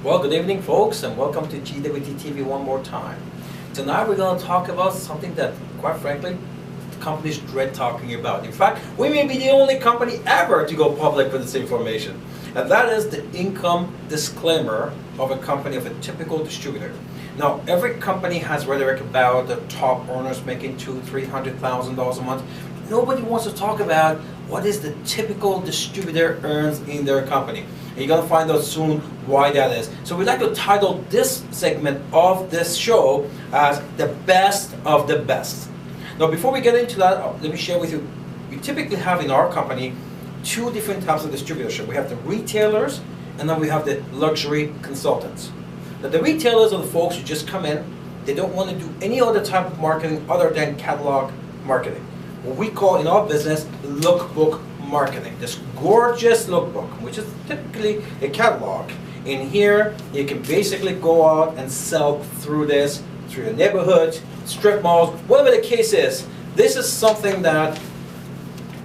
Well, good evening, folks, and welcome to GWT TV one more time. Tonight we're going to talk about something that, quite frankly, companies dread talking about. In fact, we may be the only company ever to go public with this information, and that is the income disclaimer of a company, of a typical distributor. Now, every company has rhetoric about the top earners making $200,000–$300,000 a month. Nobody wants to talk about what is the typical distributor earns in their company. And you're going to find out soon why that is. So we'd like to title this segment of this show as the best of the best. Now, before we get into that, let me share with you, we typically have in our company two different types of distributorship. We have the retailers, and then we have the luxury consultants. Now, the retailers are the folks who just come in. They don't want to do any other type of marketing other than catalog marketing. What we call in our business lookbook marketing. This gorgeous lookbook, which is typically a catalog. In here, you can basically go out and sell through this, through your neighborhood, strip malls, whatever the case is. This is something that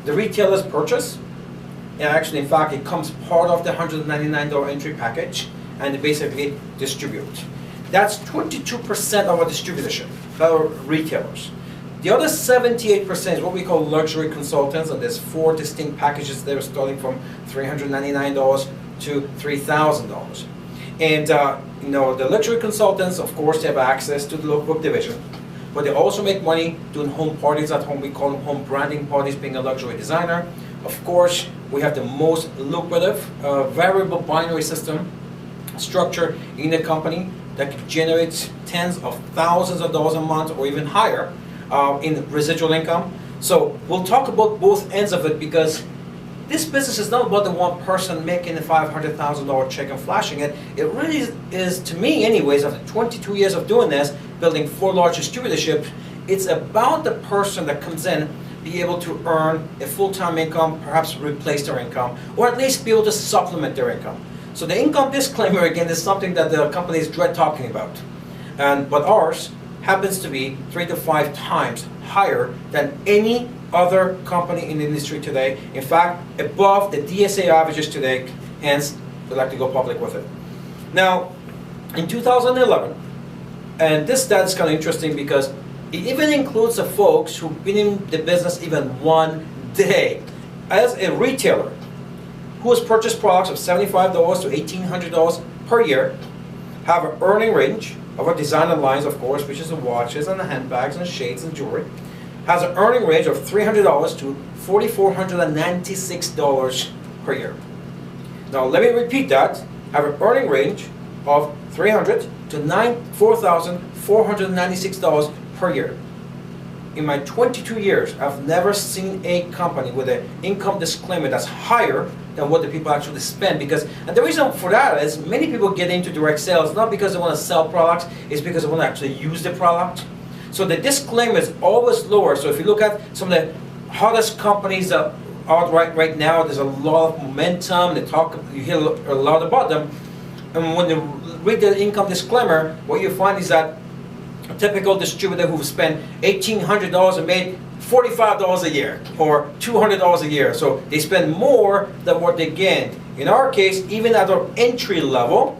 the retailers purchase. And actually, in fact, it comes part of the $199 entry package, and they basically distribute. That's 22% of our distributorship, our retailers. The other 78% is what we call luxury consultants, and there's four distinct packages there, starting from $399 to $3,000. And the luxury consultants, of course, they have access to the lookbook division, but they also make money doing home parties at home. We call them home branding parties, being a luxury designer. Of course, we have the most lucrative variable binary system structure in the company that can generate tens of thousands of dollars a month or even higher in residual income. So we'll talk about both ends of it, because this business is not about the one person making a $500,000 check and flashing it. It really is, to me anyways, after 22 years of doing this, building 4 large distributorships, it's about the person that comes in be able to earn a full-time income, perhaps replace their income, or at least be able to supplement their income. So the income disclaimer, again, is something that the companies dread talking about. But ours happens to be 3 to 5 times higher than any other company in the industry today. In fact, above the DSA averages today, hence we'd like to go public with it. Now, in 2011, and this stat is kind of interesting because it even includes the folks who've been in the business even one day. As a retailer who has purchased products of $75 to $1,800 per year, have an earning range of our designer lines, of course, which is the watches and the handbags and shades and jewelry, has an earning range of $300 to $4,496 per year. Now let me repeat that. Have an earning range of $300 to $4,496 per year. In my 22 years, I've never seen a company with an income disclaimer that's higher than what the people actually spend. And the reason for that is many people get into direct sales not because they want to sell products, it's because they want to actually use the product. So the disclaimer is always lower. So if you look at some of the hottest companies out right now, there's a lot of momentum. You hear a lot about them. And when you read the income disclaimer, what you find is that a typical distributor who spent $1,800 and made $45 a year or $200 a year. So they spend more than what they gained. In our case, even at our entry level,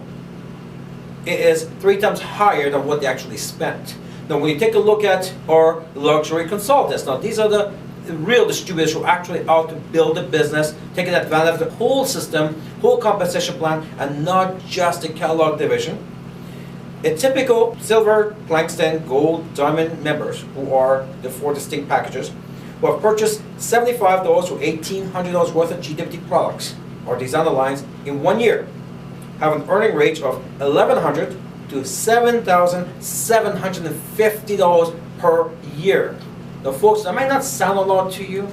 it is 3 times higher than what they actually spent. Now when you take a look at our luxury consultants, now these are the real distributors who are actually out to build a business, taking advantage of the whole system, whole compensation plan, and not just the catalog division. A typical silver, Plankston, gold, diamond members, who are the 4 distinct packages, who have purchased $75 to $1,800 worth of GWT products or designer lines in 1 year, have an earning range of $1,100 to $7,750 per year. Now folks, that might not sound a lot to you,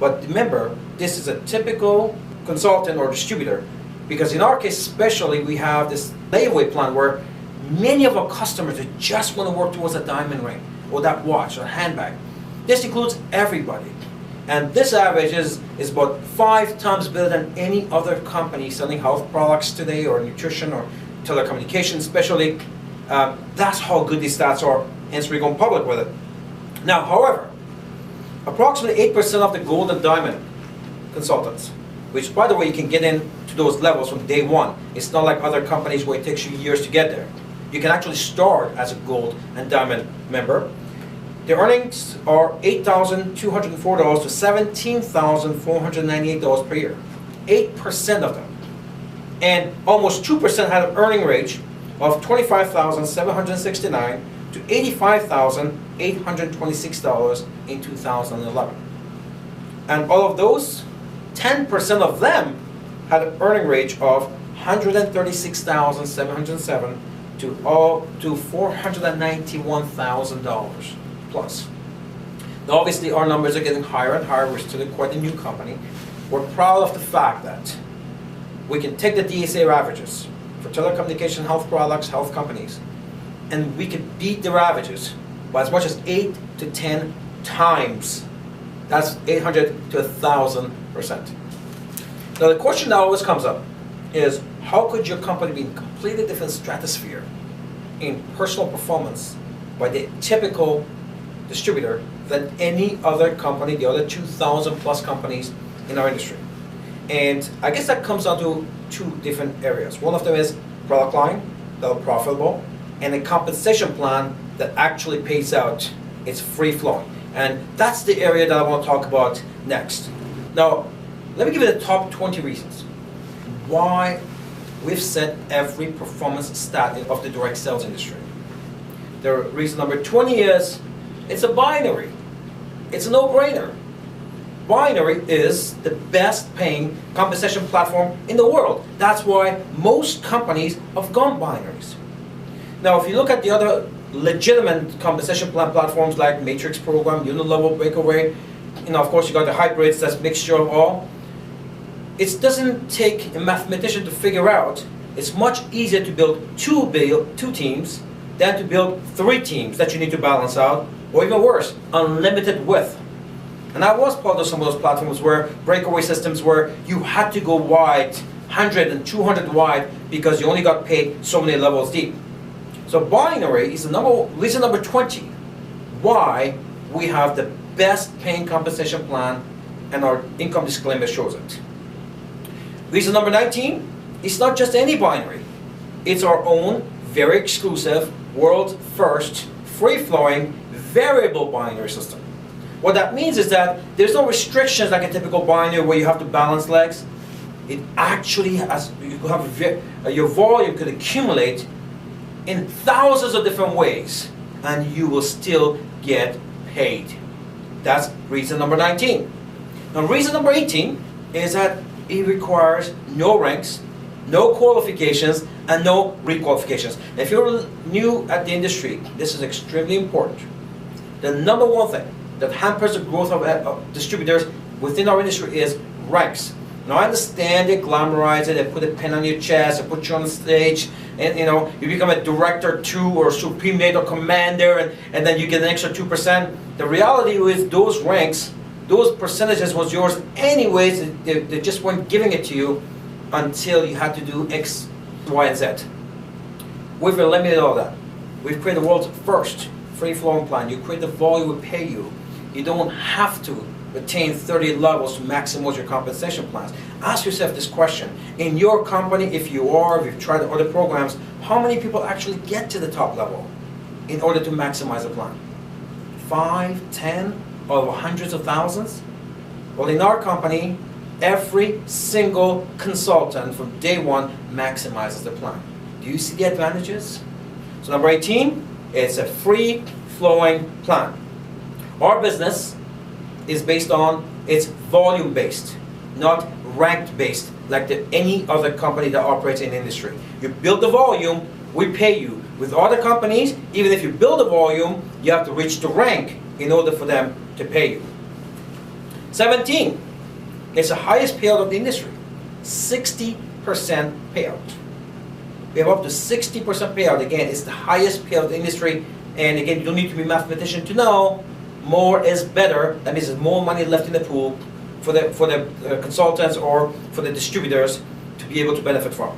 but remember, this is a typical consultant or distributor, because in our case especially, we have this layaway plan where many of our customers that just want to work towards a diamond ring or that watch or handbag. This includes everybody. And this average is about 5 times better than any other company selling health products today, or nutrition, or telecommunications especially. That's how good these stats are, hence we're going public with it. Now, however, approximately 8% of the gold and diamond consultants which, by the way, you can get into those levels from day one. It's not like other companies where it takes you years to get there. You can actually start as a gold and diamond member. The earnings are $8,204 to $17,498 per year. 8% of them. And almost 2% had an earning range of $25,769 to $85,826 in 2011. And all of those, 10% of them had an earning range of $136,707 to $491,000 plus. Now obviously our numbers are getting higher and higher. We're still quite a new company. We're proud of the fact that we can take the DSA averages for telecommunication, health products, health companies, and we can beat their averages by as much as 8 to 10 times. That's 800 to 1,000%. Now the question that always comes up is, how could your company be in a completely different stratosphere in personal performance by the typical distributor than any other company, the other 2,000 plus companies in our industry? And I guess that comes down to two different areas. One of them is product line that are profitable, and a compensation plan that actually pays out. It's free flowing. And that's the area that I want to talk about next. Now, let me give you the top 20 reasons why we've set every performance stat of the direct sales industry. The reason number 20 is, it's a binary. It's a no-brainer. Binary is the best paying compensation platform in the world. That's why most companies have gone binaries. Now, if you look at the other legitimate compensation plan platforms like Matrix Program, Unilevel, Breakaway, of course you got the hybrids, that's a mixture of all. It doesn't take a mathematician to figure out, it's much easier to build two teams than to build 3 teams that you need to balance out, or even worse, unlimited width. And I was part of some of those platforms where breakaway systems where you had to go wide, 100 and 200 wide, because you only got paid so many levels deep. So binary is the reason number 20 why we have the best paying compensation plan, and our income disclaimer shows it. Reason number 19, it's not just any binary. It's our own, very exclusive, world's first, free-flowing, variable binary system. What that means is that there's no restrictions like a typical binary where you have to balance legs. It actually has, your volume could accumulate in thousands of different ways, and you will still get paid. That's reason number 19. Now reason number 18 is that it requires no ranks, no qualifications, and no requalifications. If you're new at the industry, this is extremely important. The number one thing that hampers the growth of distributors within our industry is ranks. Now I understand they glamorize it, they put a pen on your chest, they put you on the stage, and you become a director 2 or supreme mate or commander, and then you get an extra 2%. The reality is those ranks, those percentages was yours anyways, they just weren't giving it to you until you had to do X, Y, and Z. We've eliminated all that. We've created the world's first free-flowing plan. You create the volume, we pay you. You don't have to attain 30 levels to maximize your compensation plans. Ask yourself this question. In your company, if you've tried other programs, how many people actually get to the top level in order to maximize the plan? 5, 10, or hundreds of thousands? Well, in our company, every single consultant from day one maximizes the plan. Do you see the advantages? So number 18, it's a free-flowing plan. Our business is based on, it's volume-based, not ranked-based, like any other company that operates in the industry. You build the volume, we pay you. With other companies, even if you build a volume, you have to reach the rank in order for them to pay you. 17, it's the highest payout of the industry, 60% payout. We have up to 60% payout. Again, it's the highest payout of the industry, and again, you don't need to be a mathematician to know more is better. That means there's more money left in the pool for the consultants or for the distributors to be able to benefit from.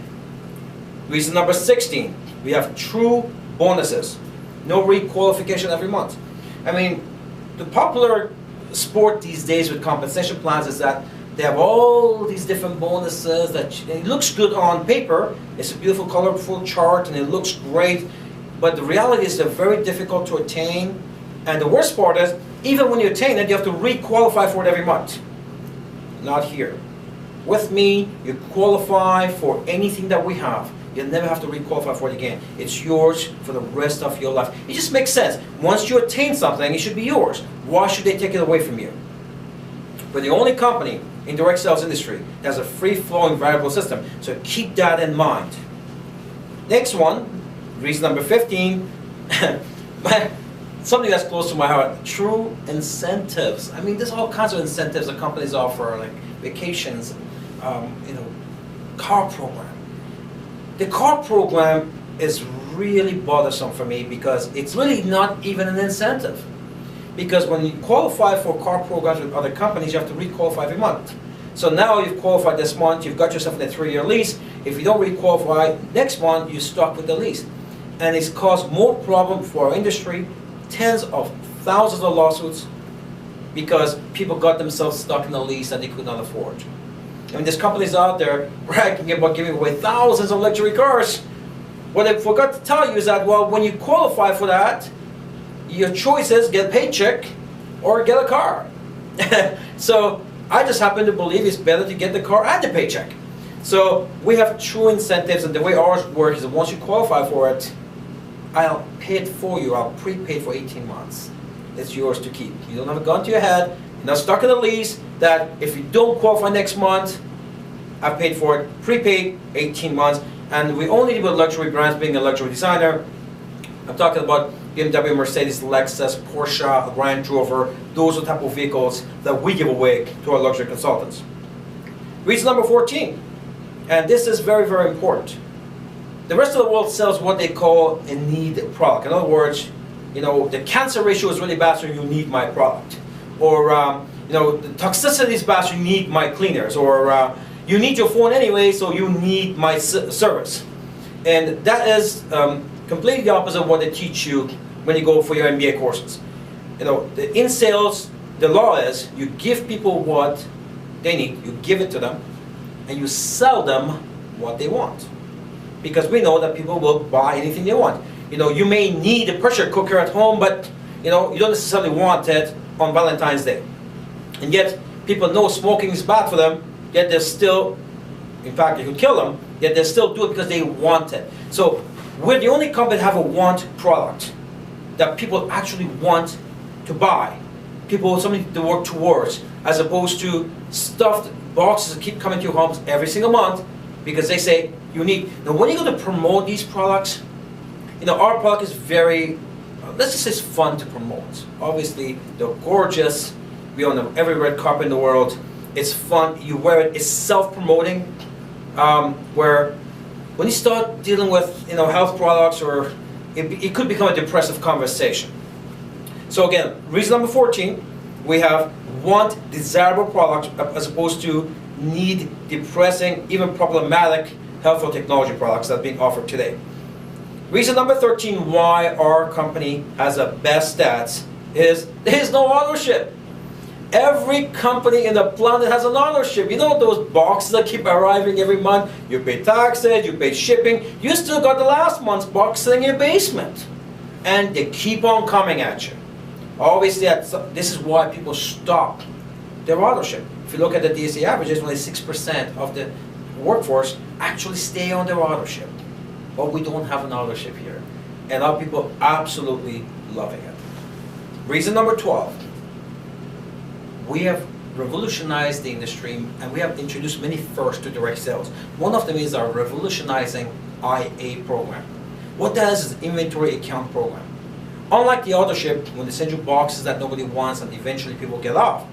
Reason number 16, we have true bonuses. No requalification every month. I mean, the popular sport these days with compensation plans is that They have all these different bonuses that it looks good on paper. It's a beautiful, colorful chart, and it looks great. But the reality is they're very difficult to attain. And the worst part is, even when you attain it, you have to re-qualify for it every month. Not here. With me, you qualify for anything that we have. You'll never have to re-qualify for it again. It's yours for the rest of your life. It just makes sense. Once you attain something, it should be yours. Why should they take it away from you? We're the only company in direct sales industry that has a free-flowing variable system. So keep that in mind. Next one, reason number 15, something that's close to my heart, true incentives. I mean, there's all kinds of incentives that companies offer, like vacations, car program. The car program is really bothersome for me because it's really not even an incentive. Because when you qualify for car programs with other companies, you have to re-qualify every month. So now you've qualified this month, you've got yourself in a 3-year lease. If you don't re-qualify next month, you're stuck with the lease. And it's caused more problem for our industry, tens of thousands of lawsuits, because people got themselves stuck in a lease that they could not afford. I mean, there's companies out there bragging about giving away thousands of luxury cars. What they forgot to tell you is that, well, when you qualify for that, your choice is get a paycheck or get a car. So I just happen to believe it's better to get the car and the paycheck. So we have true incentives, and the way ours works is that once you qualify for it, I'll pay it for you. I'll prepay for 18 months. It's yours to keep. You don't have a gun to your head. You're not stuck in a lease that if you don't qualify next month, I've paid for it, prepaid 18 months. And we only deal with luxury brands, being a luxury designer. I'm talking about BMW, Mercedes, Lexus, Porsche, Land Rover. Those are the type of vehicles that we give away to our luxury consultants. Reason number 14, and this is very, very important. The rest of the world sells what they call a need product. In other words, the cancer ratio is really bad, so you need my product. Or, the toxicity is bad, so you need my cleaners. Or, you need your phone anyway, so you need my service. And that is completely the opposite of what they teach you when you go for your MBA courses. In sales, the law is you give people what they need, you give it to them, and you sell them what they want. Because we know that people will buy anything they want. You may need a pressure cooker at home, but you don't necessarily want it on Valentine's Day. And yet, people know smoking is bad for them, yet they're still, in fact, it could kill them, yet they still do it because they want it. So, we're the only company that have a want product that people actually want to buy. People want something to work towards, as opposed to stuffed boxes that keep coming to your homes every single month because they say you need. Now, when you go to promote these products, our product is very, let's just say it's fun to promote. Obviously, they're gorgeous. We own every red carpet in the world. It's fun. You wear it. It's self-promoting, where when you start dealing with health products, or it could become a depressive conversation. So again, reason number 14, we have want desirable products as opposed to need depressing, even problematic health or technology products that are being offered today. Reason number 13 why our company has the best stats is there's no ownership. Every company in the planet has an ownership. Those boxes that keep arriving every month? You pay taxes, you pay shipping. You still got the last month's box sitting in your basement. And they keep on coming at you. Obviously, this is why people stop their ownership. If you look at the DSA averages, only 6% of the workforce actually stay on their ownership. But we don't have an ownership here. And our people absolutely loving it. Reason number 12. We have revolutionized the industry, and we have introduced many firsts to direct sales. One of them is our revolutionizing IA program. What that is inventory account program. Unlike the auto-ship, when they send you boxes that nobody wants and eventually people get off,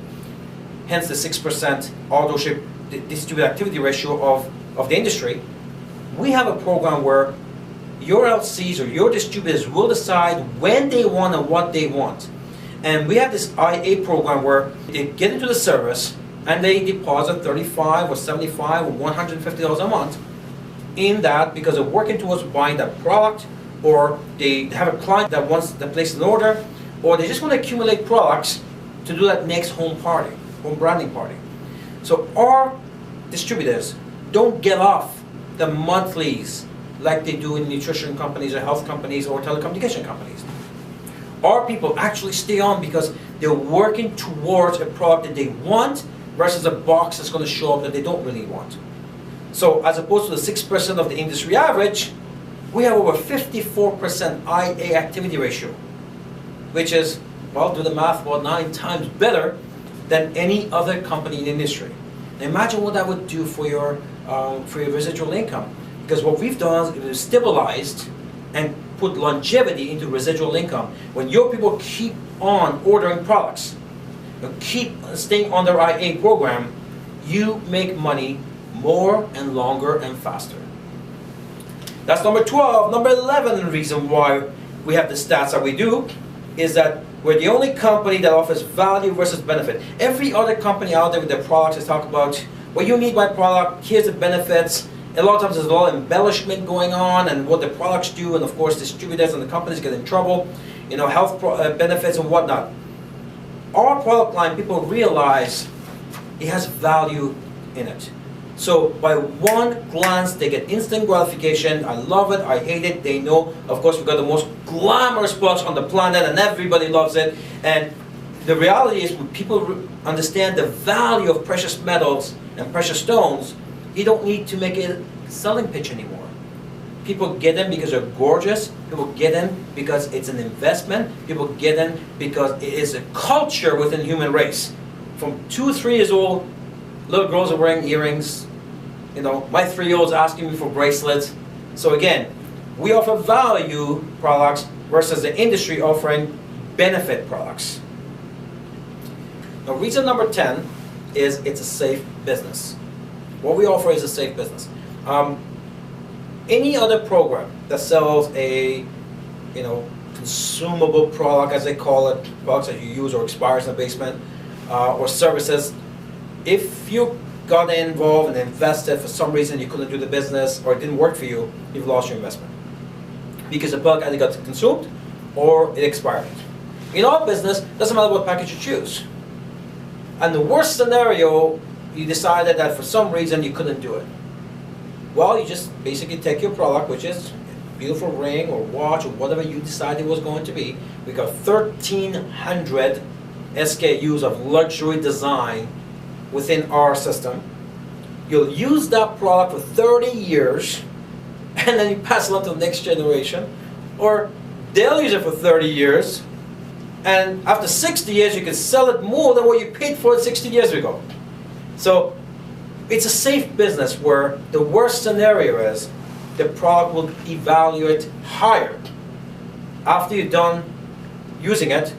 hence the 6% auto-ship distributed activity ratio of the industry, we have a program where your LCs or your distributors will decide when they want and what they want. And we have this IA program where they get into the service and they deposit $35 or $75 or $150 a month in that because they're working towards buying that product, or they have a client that wants to place an order, or they just want to accumulate products to do that next home branding party. So our distributors don't get off the monthlies like they do in nutrition companies or health companies or telecommunication companies. Our people actually stay on because they're working towards a product that they want versus a box that's going to show up that they don't really want. So as opposed to the 6% of the industry average, we have over 54% IA activity ratio, which is, well, do the math, about 9 times better than any other company in the industry. Now imagine what that would do for your residual income. Because what we've done is stabilized and put longevity into residual income. When your people keep on ordering products, keep staying on their IA program, you make money more and longer and faster. That's number 12. Number 11, the reason why we have the stats that we do is that we're the only company that offers value versus benefit. Every other company out there with their products is talk about, well, you need my product, here's the benefits. A lot of times there's a lot of embellishment going on and what the products do, and of course distributors and the companies get in trouble, health benefits and whatnot. Our product line, people realize it has value in it. So by one glance, they get instant gratification. I love it, I hate it. They know, of course, we've got the most glamorous products on the planet and everybody loves it. And the reality is when people understand the value of precious metals and precious stones, you don't need to make a selling pitch anymore. People get them because they're gorgeous. People get them because it's an investment. People get them because it is a culture within the human race. From 2, 3 years old, little girls are wearing earrings. My 3-year-old's asking me for bracelets. So again, we offer value products versus the industry offering benefit products. Now, reason number 10 is it's a safe business. What we offer is a safe business. Any other program that sells a consumable product, as they call it, products that you use or expires in the basement, or services, if you got involved and invested for some reason you couldn't do the business or it didn't work for you, you've lost your investment. Because the product either got consumed or it expired. In our business, doesn't matter what package you choose. And the worst scenario, you decided that for some reason you couldn't do it. Well, you just basically take your product, which is a beautiful ring or watch or whatever you decided it was going to be. We got 1,300 SKUs of luxury design within our system. You'll use that product for 30 years and then you pass it on to the next generation. Or they'll use it for 30 years and after 60 years you can sell it more than what you paid for it 60 years ago. So it's a safe business where the worst scenario is the product will evaluate higher after you're done using it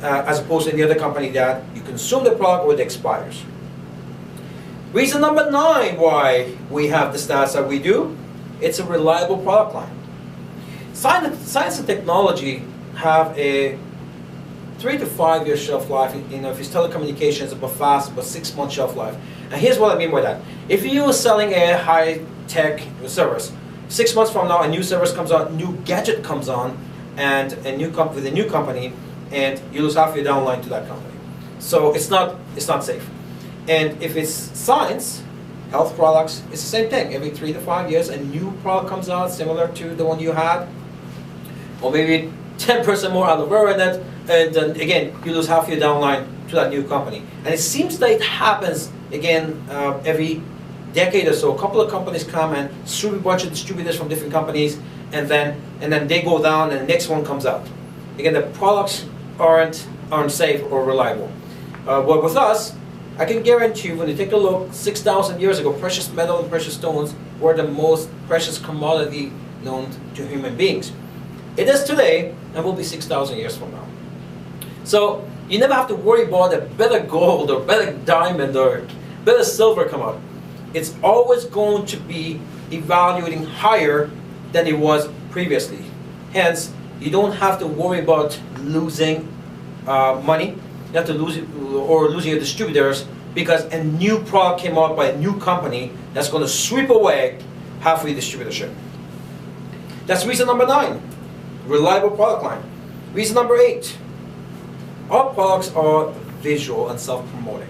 as opposed to any other company that you consume the product or it expires. Reason number 9 why we have the stats that we do, it's a reliable product line. Science and technology have a 3 to 5 year shelf life. If it's telecommunications, about fast, about 6 month shelf life. And here's what I mean by that. If you are selling a high-tech service, 6 months from now a new service comes out, new gadget comes on, and with a new company, and you lose half your downline to that company. So it's not safe. And if it's science, health products, it's the same thing. Every 3 to 5 years a new product comes out similar to the one you had, or maybe 10% more aloe vera in it, and then again you lose half your downline to that new company. And it seems that it happens again every decade or so. A couple of companies come and sue a bunch of distributors from different companies, and then they go down and the next one comes out. Again, the products aren't safe or reliable. But with us, I can guarantee you, when you take a look, 6,000 years ago, precious metal and precious stones were the most precious commodity known to human beings. It is today, and will be 6,000 years from now. So you never have to worry about a better gold or better diamond or better silver come out. It's always going to be evaluating higher than it was previously. Hence, you don't have to worry about losing money. You have to losing your distributors because a new product came out by a new company that's going to sweep away half of your distributorship. That's reason number 9, reliable product line. Reason number 8, our products are visual and self-promoting.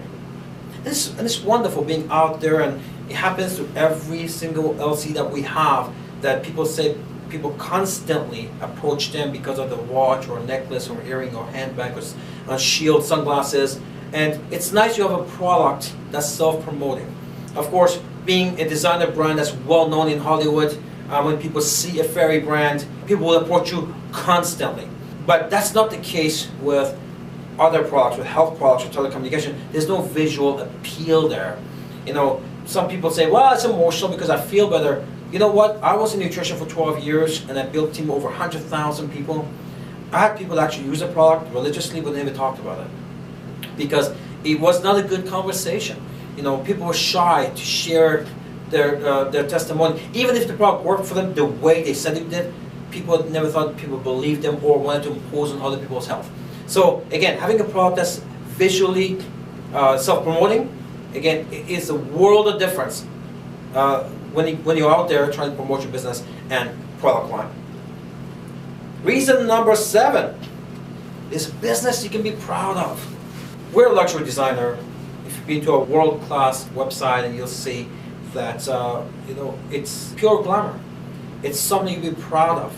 And it's wonderful being out there, and it happens to every single LC that we have, that people say, people constantly approach them because of the watch or necklace or earring or handbag or shield, sunglasses. And it's nice you have a product that's self-promoting. Of course, being a designer brand that's well known in Hollywood, when people see a Fairy brand, people will approach you constantly. But that's not the case with other products, with health products or telecommunication. There's no visual appeal there. You know, some people say, well, it's emotional because I feel better. You know what? I was in nutrition for 12 years and I built a team of over 100,000 people. I had people that actually use the product religiously, but they never talked about it because it was not a good conversation. You know, people were shy to share their testimony. Even if the product worked for them the way they said it did, people never thought people believed them or wanted to impose on other people's health. So again, having a product that's visually self-promoting, again, it is a world of difference when you're out there trying to promote your business and product line. Reason number 7 is business you can be proud of. We're a luxury designer. If you've been to a world-class website, and you'll see that you know, it's pure glamour. It's something to be proud of.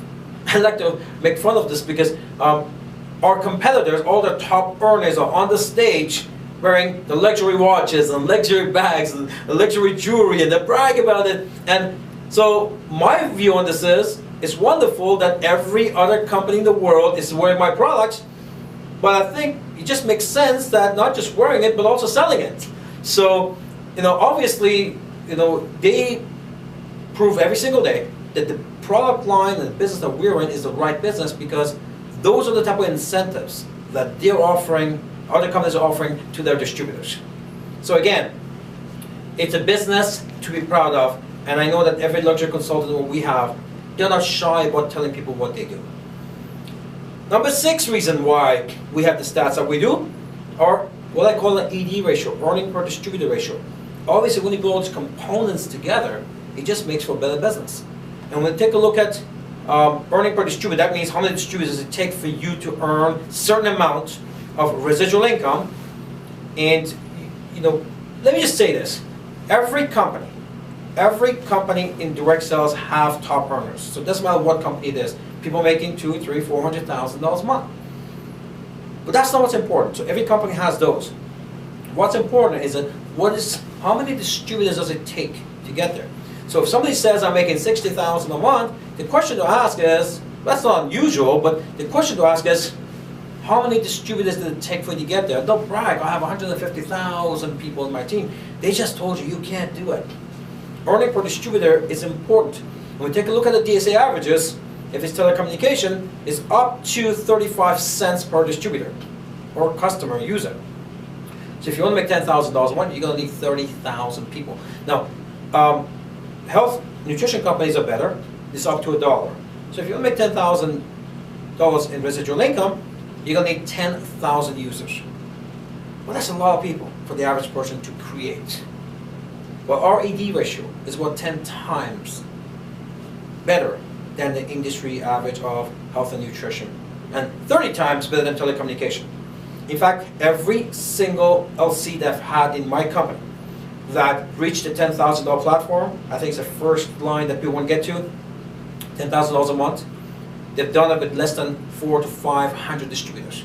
I like to make fun of this because our competitors, all the top earners, are on the stage wearing the luxury watches and luxury bags and luxury jewelry, and they brag about it. And so my view on this is, it's wonderful that every other company in the world is wearing my products, but I think it just makes sense that not just wearing it, but also selling it. So, you know, obviously, you know, they prove every single day that the product line and the business that we're in is the right business, because those are the type of incentives that they're offering, other companies are offering to their distributors. So again, it's a business to be proud of, and I know that every luxury consultant that we have, they're not shy about telling people what they do. Number 6 reason why we have the stats that we do are what I call an ED ratio, earning per distributor ratio. Obviously, when you put all these components together, it just makes for better business. And when we take a look at earning per distributor, that means how many distributors does it take for you to earn a certain amount of residual income. And, you know, let me just say this. Every company in direct sales have top earners. So it doesn't matter what company it is. People making $200,000, $300,000, $400,000 a month. But that's not what's important. So every company has those. What's important is that how many distributors does it take to get there? So if somebody says I'm making $60,000 a month, the question to ask is, that's not unusual, but the question to ask is, how many distributors did it take for you to get there? Don't brag, I have 150,000 people in my team. They just told you can't do it. Earning per distributor is important. When we take a look at the DSA averages, if it's telecommunication, it's up to 35 cents per distributor or customer user. So if you want to make $10,000 a month, you're going to need 30,000 people. Now, health nutrition companies are better. It's up to $1. So if you want to make $10,000 in residual income, you're going to need 10,000 users. Well, that's a lot of people for the average person to create. Well, our ED ratio is about 10 times better than the industry average of health and nutrition, and 30 times better than telecommunication. In fact, every single LC that I've had in my company that reached the $10,000 platform, I think it's the first line that people want to get to, $10,000 a month, they've done it with less than 400 to 500 distributors.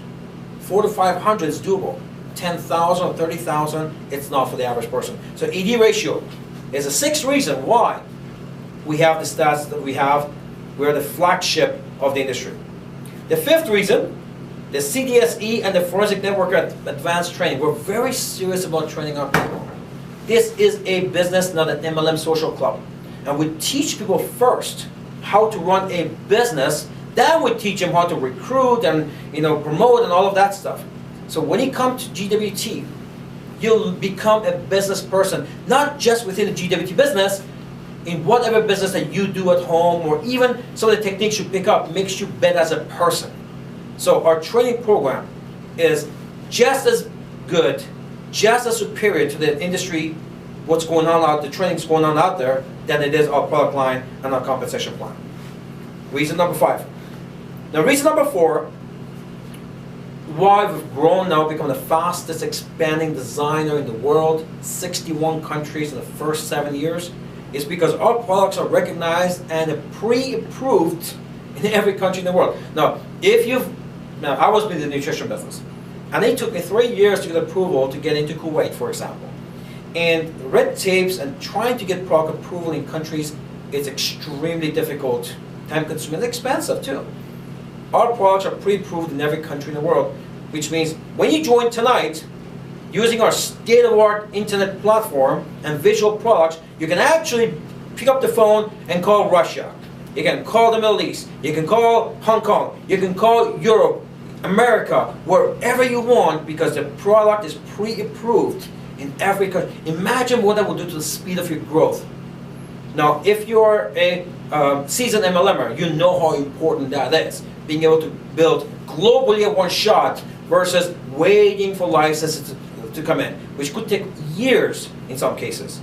400 to 500 is doable. 10,000 or 30,000, it's not for the average person. So ED ratio is a 6th reason why we have the stats that we have. We're the flagship of the industry. The 5th reason, the CDSE and the Forensic Network Advanced Training. We're very serious about training our people. This is a business, not an MLM social club. And we teach people first how to run a business, then we teach them how to recruit and promote and all of that stuff. So when you come to GWT, you'll become a business person, not just within the GWT business, in whatever business that you do at home, or even some of the techniques you pick up makes you better as a person. So our training program is just as good, just as superior to the industry, what's going on out, the training's going on out there, than it is our product line and our compensation plan. Reason number 5. Now reason number 4, why we've grown now, become the fastest expanding designer in the world, 61 countries in the first 7 years, is because our products are recognized and pre-approved in every country in the world. Now, I was in the nutrition business, and it took me 3 years to get approval to get into Kuwait, for example. And red tapes and trying to get product approval in countries is extremely difficult, time-consuming, and expensive too. Our products are pre-approved in every country in the world, which means when you join tonight, using our state-of-the-art internet platform and visual products, you can actually pick up the phone and call Russia. You can call the Middle East. You can call Hong Kong. You can call Europe, America, wherever you want, because the product is pre-approved in every country. Imagine what that will do to the speed of your growth. Now, if you're a seasoned MLMer, you know how important that is. Being able to build globally at one shot versus waiting for licenses to come in, which could take years in some cases.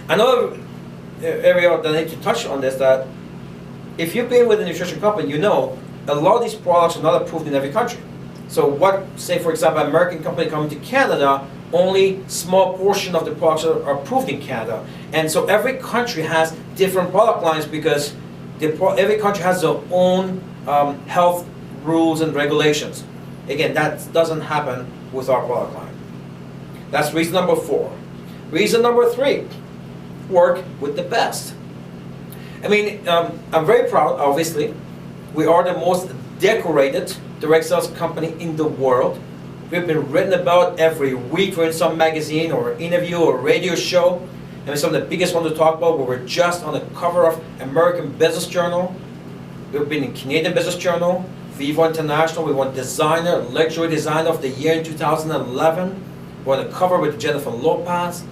Another area that I need to touch on is that if you've been with a nutrition company, you know a lot of these products are not approved in every country. So say for example, an American company coming to Canada, only small portion of the products are approved in Canada. And so every country has different product lines because every country has their own health rules and regulations. Again, that doesn't happen with our product line. That's reason number 4. Reason number 3, work with the best. I mean, I'm very proud, obviously. We are the most decorated direct sales company in the world. We've been written about every week. We're in some magazine or interview or radio show. And some of the biggest ones to talk about, where we're just on the cover of American Business Journal. We've been in Canadian Business Journal, Vivo International. We won Luxury Designer of the Year in 2011. We're on the cover with Jennifer Lopez.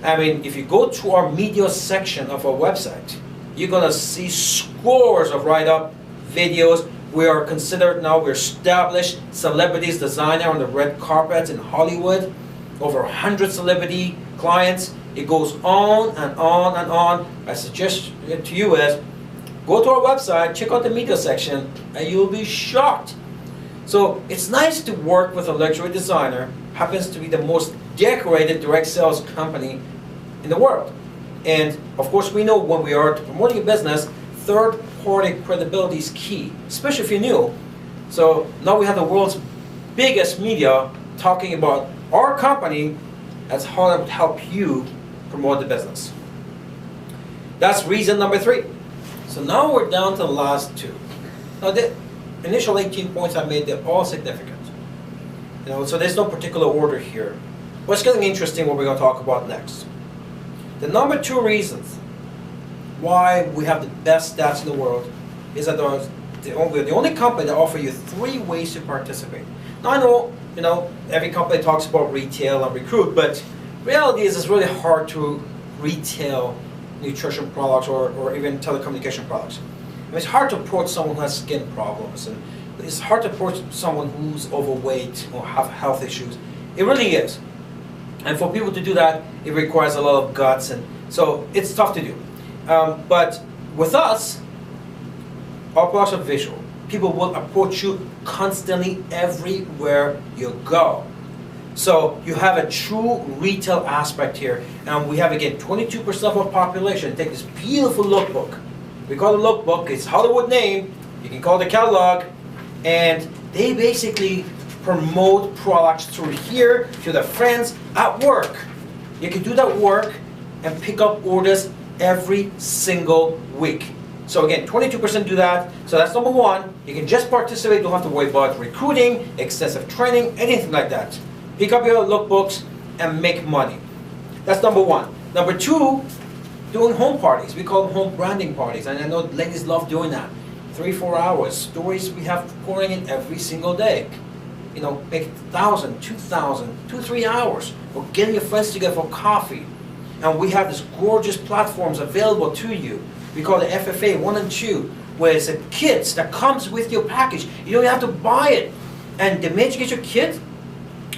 I mean, if you go to our media section of our website, you're going to see scores of write-up videos. We are considered now, we're established celebrities designer on the red carpet in Hollywood. Over 100 celebrity clients. It goes on and on and on. I suggest to you is, go to our website, check out the media section, and you'll be shocked. So it's nice to work with a luxury designer, happens to be the most decorated direct sales company in the world. And of course we know when we are promoting a business, third-party credibility is key, especially if you're new. So now we have the world's biggest media talking about our company as how it would help you promote the business. That's reason number 3. So now we're down to the last 2. Now the initial 18 points I made, they're all significant. So there's no particular order here. What's getting interesting what we're going to talk about next. The number 2 reasons why we have the best stats in the world is that we're the only company that offers you 3 ways to participate. Now I know, every company talks about retail and recruit, but reality is it's really hard to retail nutrition products or even telecommunication products. I mean, it's hard to approach someone who has skin problems, and it's hard to approach someone who's overweight or have health issues. It really is. And for people to do that, it requires a lot of guts, and so it's tough to do. But with us, our products are visual. People will approach you constantly everywhere you go. So you have a true retail aspect here. And we have, again, 22% of our population take this beautiful lookbook. We call it a lookbook. It's Hollywood name. You can call it a catalog. And they basically promote products through here to their friends at work. You can do that work and pick up orders every single week. So again, 22% do that. So that's number 1. You can just participate. You don't have to worry about recruiting, excessive training, anything like that. Pick up your lookbooks and make money. That's number 1. Number 2, doing home parties. We call them home branding parties. And I know ladies love doing that. 3-4 hours. Stories we have pouring in every single day. Make 1,000, 2,000, 2-3 hours. Or getting your friends together for coffee. And we have these gorgeous platforms available to you. We call it FFA 1 and 2, where it's a kit that comes with your package. You don't have to buy it. And the minute you get your kit,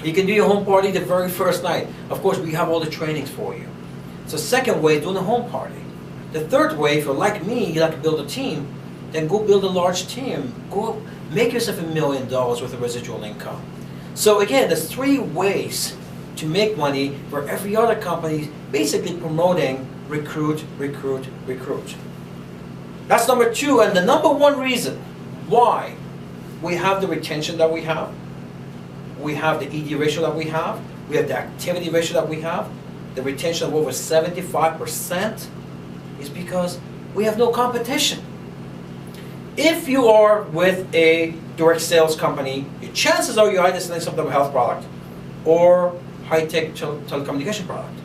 you can do your home party the very first night. Of course, we have all the trainings for you. So second way, doing a home party. The third way, if you're like me, you like to build a team, then go build a large team. Go make yourself $1 million worth of residual income. So again, there's 3 ways to make money where every other company basically promoting recruit, recruit, recruit. That's number 2, and the number 1 reason why we have the retention that we have the ED ratio that we have the activity ratio that we have, the retention of over 75%, is because we have no competition. If you are with a direct sales company, your chances are you're either selling some type of health product or high-tech telecommunication product.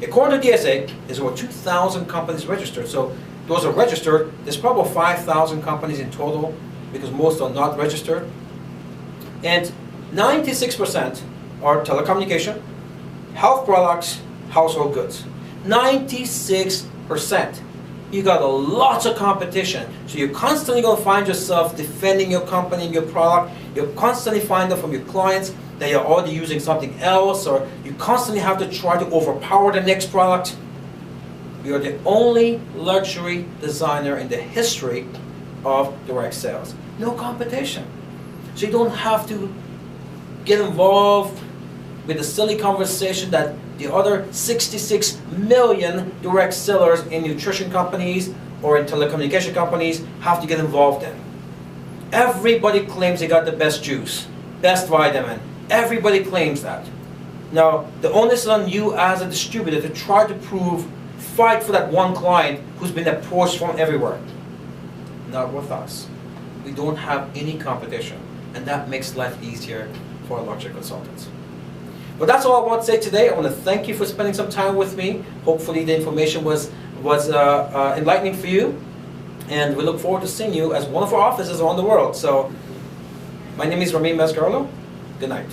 According to DSA, there's over 2,000 companies registered. So those are registered. There's probably 5,000 companies in total because most are not registered. And 96% are telecommunication, health products, household goods. 96%. You got lots of competition. So you're constantly going to find yourself defending your company and your product. You'll constantly find out from your clients that you're already using something else, or you constantly have to try to overpower the next product. You're the only luxury designer in the history of direct sales. No competition. So you don't have to get involved with the silly conversation that the other 66 million direct sellers in nutrition companies or in telecommunication companies have to get involved in. Everybody claims they got the best juice, best vitamin. Everybody claims that. Now, the onus is on you as a distributor to try to fight for that one client who's been approached from everywhere. Not with us. We don't have any competition, and that makes life easier for our luxury consultants. But that's all I want to say today. I want to thank you for spending some time with me. Hopefully the information was enlightening for you. And we look forward to seeing you as one of our offices around the world. So, my name is Ramin Mascarlo. Good night.